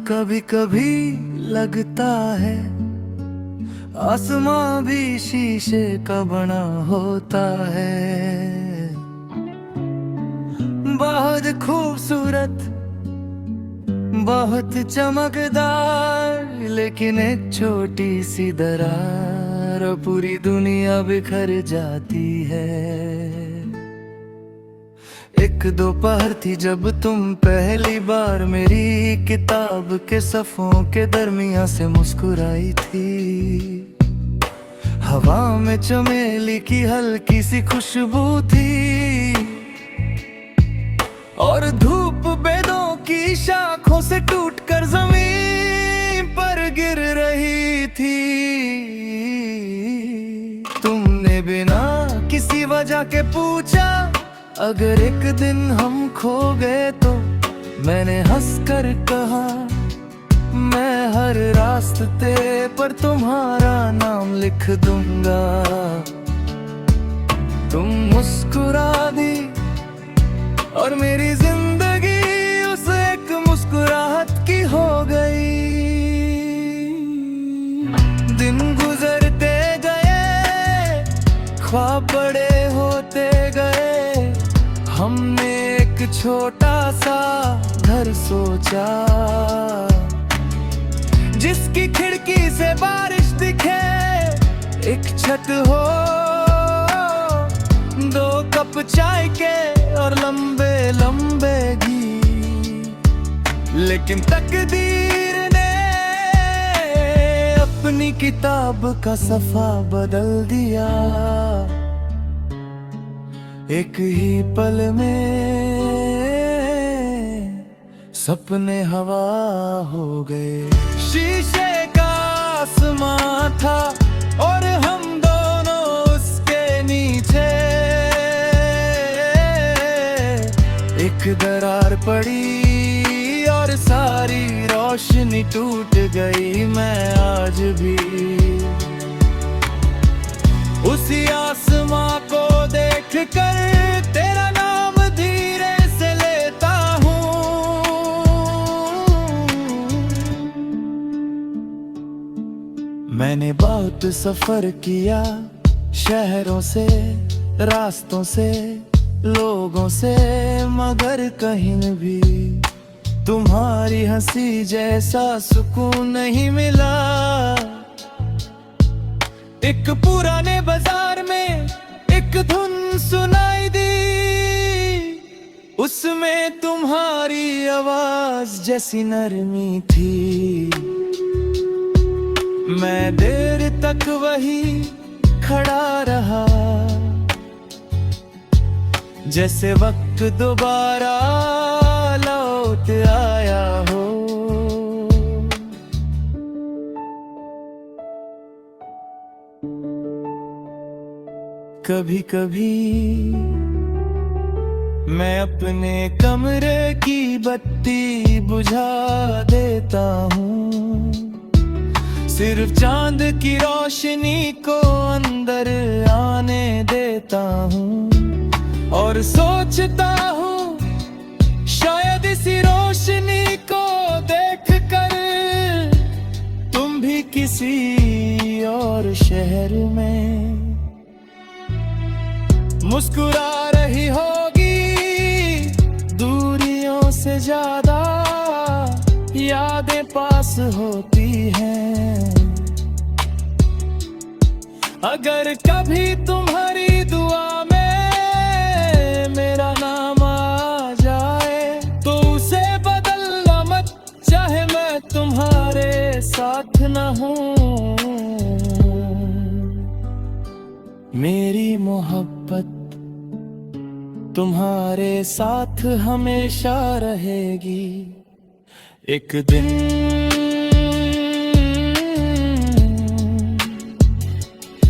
कभी कभी लगता है आसमां भी शीशे का बना होता है। बहुत खूबसूरत, बहुत चमकदार, लेकिन एक छोटी सी दरार और पूरी दुनिया बिखर जाती है। एक दोपहर थी जब तुम पहली बार मेरी किताब के सफ़ों के दरमियां से मुस्कुराई थी। हवा में चमेली की हल्की सी खुशबू थी और धूप बेदों की शाखों से टूटकर जमीन पर गिर रही थी। तुमने बिना किसी वजह के पूछा अगर एक दिन हम खो गए तो। मैंने हंसकर कहा मैं हर रास्ते पर तुम्हारा नाम लिख दूंगा। तुम मुस्कुरा दी और मेरी जिंदगी उस एक मुस्कुराहट की हो गई। दिन गुजरते गए, ख्वाब बड़े होते गए, हमने एक छोटा सा घर सोचा जिसकी खिड़की से बारिश दिखे, एक छत हो, दो कप चाय के और लंबे लंबे गीत। लेकिन तकदीर ने अपनी किताब का सफा बदल दिया। एक ही पल में सपने हवा हो गए। शीशे का आसमां था और हम दोनों उसके नीचे। एक दरार पड़ी और सारी रोशनी टूट गई। मैं आज भी उसी आसमां को देख कर तेरा नाम धीरे से लेता हूँ। मैंने बहुत सफर किया, शहरों से, रास्तों से, लोगों से, मगर कहीं भी तुम्हारी हंसी जैसा सुकून नहीं मिला। एक पुराने बाजार में एक धुन सुनाई दी, उसमें तुम्हारी आवाज जैसी नरमी थी। मैं देर तक वही खड़ा रहा, जैसे वक्त दोबारा लौट आया हो। कभी कभी मैं अपने कमरे की बत्ती बुझा देता हूँ, सिर्फ चांद की रोशनी को अंदर आने देता हूँ और सोचता हूँ शायद इसी रोशनी को देखकर तुम भी किसी और शहर में मुस्कुरा रही होगी। दूरियों से ज्यादा यादें पास होती हैं। अगर कभी तुम्हारी दुआ में मेरा नाम आ जाए तो उसे बदलना मत, चाहे मैं तुम्हारे साथ न हूँ। मेरी मोहब्बत तुम्हारे साथ हमेशा रहेगी। एक दिन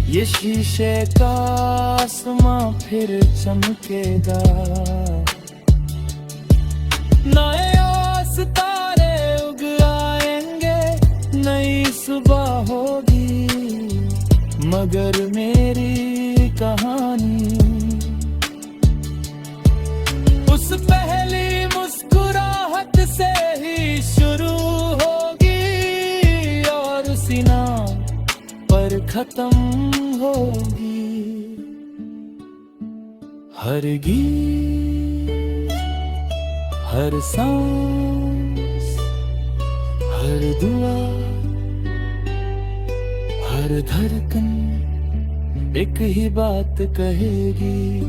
ये शीशे का आसमां फिर चमकेगा। नए सितारे उग आएंगे, नई सुबह होगी, मगर मेरी कहानी उस पहली मुस्कुराहट से ही शुरू हो। खत्म होगी। हर गीत, हर सांस, हर दुआ, हर धड़कन एक ही बात कहेगी,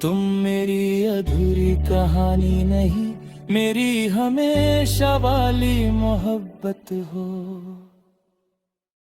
तुम मेरी अधूरी कहानी नहीं, मेरी हमेशा वाली मोहब्बत हो।